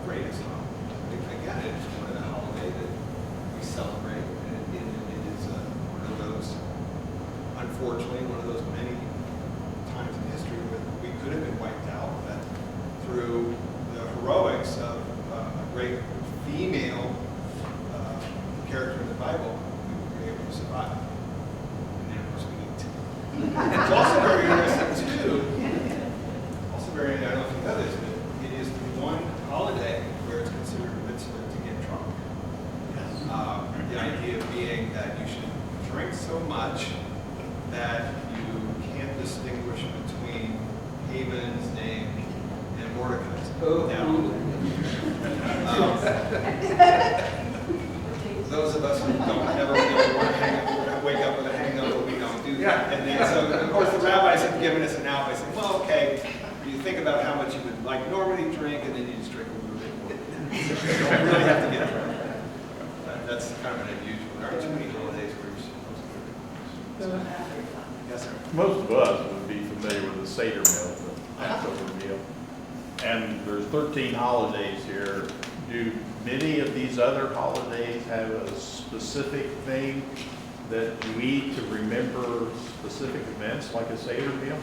greatest holidays. Again, it's one of the holidays that we celebrate, and it is one of those, unfortunately, one of those many times in history where we could have been wiped out, but through the heroics of a great female character in the Bible, we were able to survive. And then, of course, we eat. It's also very interesting, too. Also very, I don't know if you know this, but it is the one holiday where it's considered a mitzvah to get drunk. The idea being that you should drink so much that you can't distinguish between Haman's name and Mordecai's. Those of us who don't ever really want to wake up with a hangover, we don't do that. And then, so, of course, the rabbis have given us an out by saying, well, okay, you think about how much you would like normally drink, and then you just drink a little bit more. You don't really have to get drunk. That's kind of an unusual. There aren't too many holidays where you're supposed to. Yes, sir. Most of us would be familiar with the Seder meal, the Passover meal. And there's 13 holidays here. Do many of these other holidays have a specific thing that you eat to remember specific events, like a Seder meal?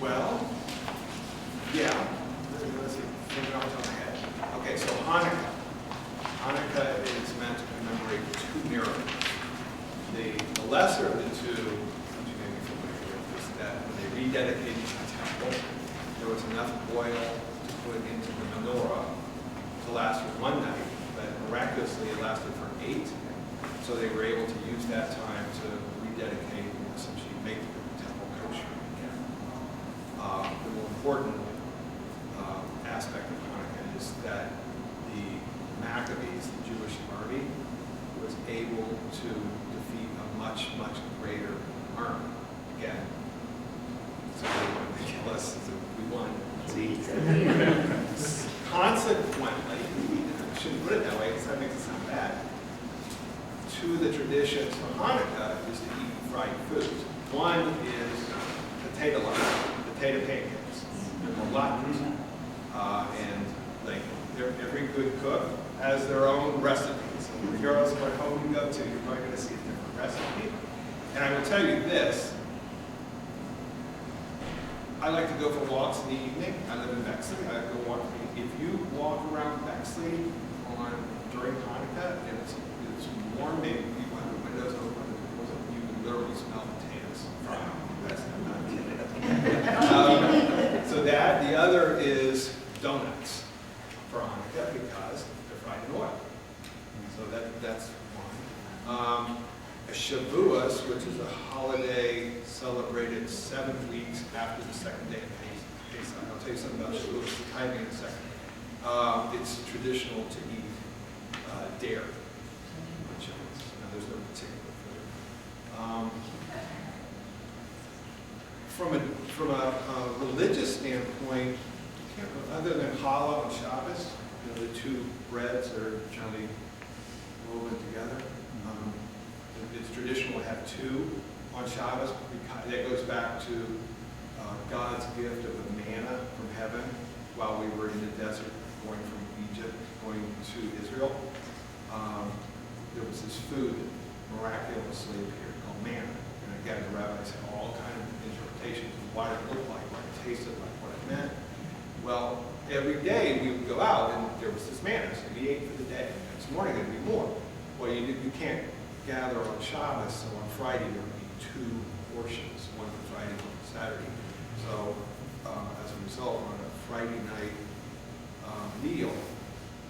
Well, yeah. Let's see. Thinking off the top of my head. Okay, so Hanukkah. Hanukkah is meant to commemorate 2 miracles. The lesser of the two, which you may be familiar with, is that when they rededicated the temple, there was enough oil to put into the menorah to last for 1 night, but miraculously it lasted for 8. So they were able to use that time to rededicate and essentially make the temple kosher again. The much greater army. Again, so they wanted to kill us, so we won. See? Consequently, I shouldn't put it that way because that makes it sound bad. Two of the traditions for Hanukkah is to eat fried foods. One is potato pancakes. They're gelatinous. And like every good cook has their own recipes. And regardless of what home you go to, you're probably going to see a different recipe. And I will tell you this. I like to go for walks in the evening. I live in Bexley. I like to go walk. If you walk around Bexley during Hanukkah and it's warm, maybe people have the windows open, you can literally smell potatoes frying. That's not kidding. So that. The other is donuts for Hanukkah because they're fried in oil. So that's one. Shavuos, which is a holiday celebrated 7 weeks after the second day of Pesach. I'll tell you something about Shavuos, the timing in a second. It's traditional to eat dairy on Shavuos. Now, there's no particular food. From a religious standpoint, other than challah and Shabbos, the two breads are generally woven together. It's traditional to have two on Shabbos. That goes back to God's gift of the manna from heaven while we were in the desert going from Egypt, going to Israel. There was this food that miraculously appeared called manna. And again, the rabbis had all kinds of interpretations of what it looked like, what it tasted like, what it meant. Well, every day we would go out and there was this manna, so we ate for the day. Next morning there'd be more. Well, you can't gather on Shabbos, so on Friday there would be 2 portions, one for Friday, one for Saturday. So as a result, on a Friday night meal,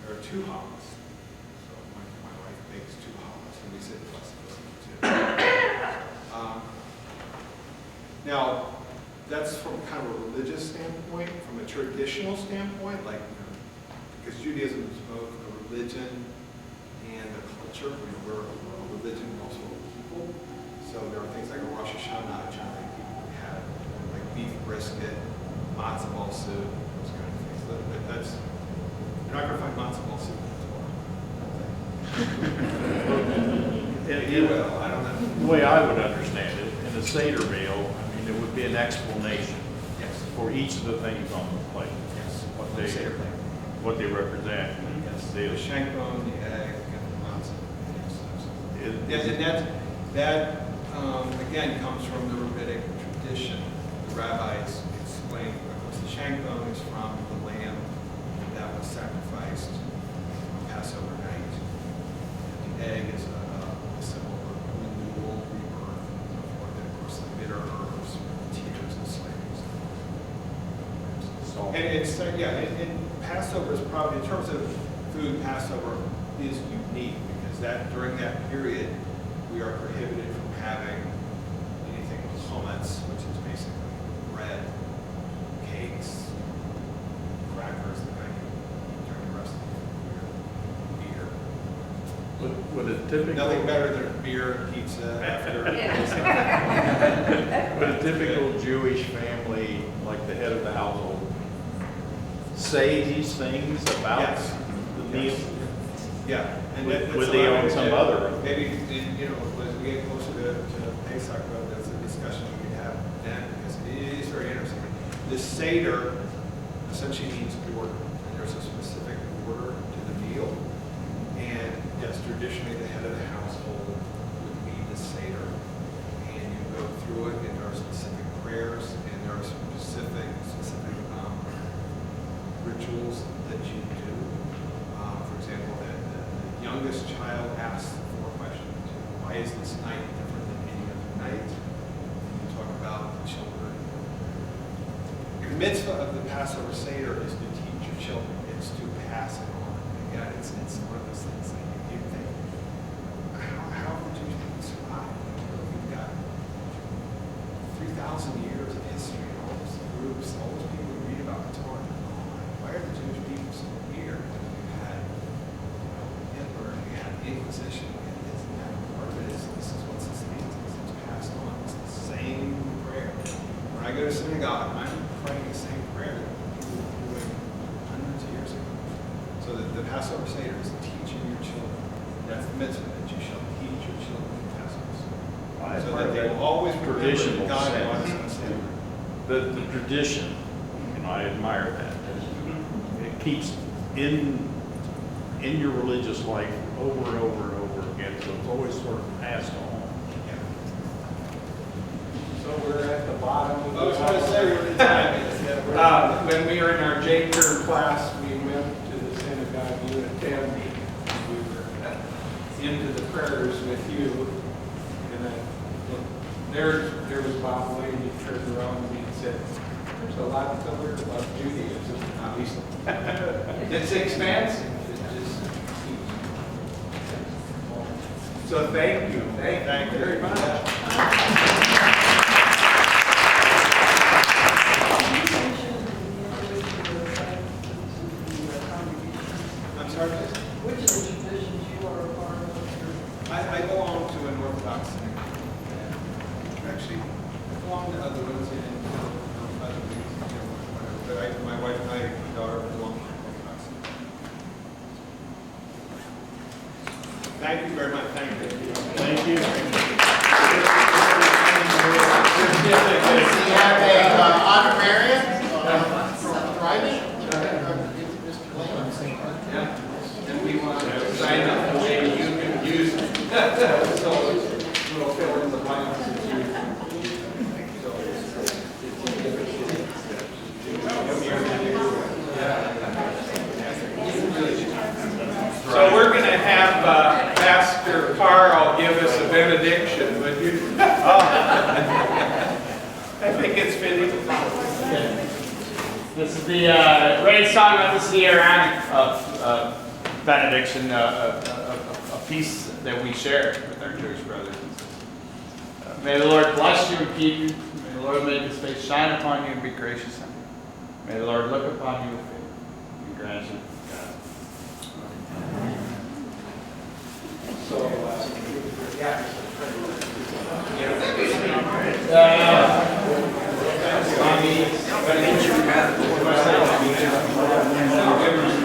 there are 2 challahs. So my wife makes 2 challahs, and we say the blessing too. Now, that's from kind of a religious standpoint. From a traditional standpoint, like, because Judaism is both a religion and a culture. We're a religion and also a people. So there are things like a Rosh Hashanah, generally people would have, like beef brisket, matzo ball soup, those kind of things. But that's, you're not going to find matzo ball soup in the Torah. You will, I don't know. The way I would understand it, in a Seder meal, I mean, there would be an explanation for each of the things on the plate. Yes. What they represent. Yes. The shank bone, the egg, and the matzo. Yes. Yes, and that again comes from the rabbinic tradition. The rabbis explain, of course, the shank bone is from the lamb that was sacrificed on Passover night. And the egg is a symbol of renewal, rebirth, and so forth. And of course, the bitter herbs, tears, and slaves. And it's Passover is probably, in terms of food, Passover is unique because during that period we are prohibited from having anything with chametz, which is basically bread, cakes, crackers that I can eat during the rest of the year, beer. Would a typical Nothing better than beer and pizza after. Would a typical Jewish family, like the head of the household, say these things about Yes. the meal? Yeah. And Would they on some other? Maybe, as we get closer to Pesach, that's a discussion we can have then, because it is very interesting. The Seder essentially means order, and there's a specific order to the meal. And yes, traditionally the head of the household would lead the Seder, and you go through it, and there are specific prayers, and there are specific rituals that you do. For example, the youngest child asks 4 questions. Why is this night different than any other night? You talk about the children. The mitzvah of the Passover Seder is to teach your children. It's to pass it on. Again, it's one of those things that you think, how would Jewish people survive? We've got 3,000 years of history, all those groups, all those people who read about the Torah. Why are the Jewish people so weird? We had Hitler, we had the Inquisition, we had this and that. Part of it is this is what sustains us. go to synagogue, I'm praying the same prayer that people were doing hundreds of years ago. So that the Passover Seder is teaching your children. That's the mitzvah, that you shall teach your children the Passover. So that they will always remember traditional that God brought us sense. on Seder. The tradition, I admire that. It keeps in your religious life over and over and over again, so it's always sort of passed on. So we're at the bottom of the. I was trying to say, we're in time. When we were in our J-Term class, we went to the synagogue you attend. We were into the prayers with you. And there was Bob Wayne, he turned around to me and said, there's a lot to learn about Judaism, obviously. It's expansive. It just keeps. So thank you. Thank you very much. I'm sorry, please? Which of the traditions you are a part of? I belong to an Orthodox synagogue. Actually, I belong to other ones and other things, whatever. But my wife and my daughter belong to Orthodox synagogue. Thank you very much. Thank you. Thank you. We have a honorarium from Friday. Mr. Lane. Yeah, and we want to sign up the way you can use it. So we'll fill in the blanks if you. So we're going to have Pastor Carl give us a benediction, would you? I think it's fitting. This is the great song of this year of benediction, a piece that we share with our Jewish brothers and sisters. May the Lord bless you and keep you. May the Lord make his face shine upon you and be gracious unto you. May the Lord look upon you with favor and grant you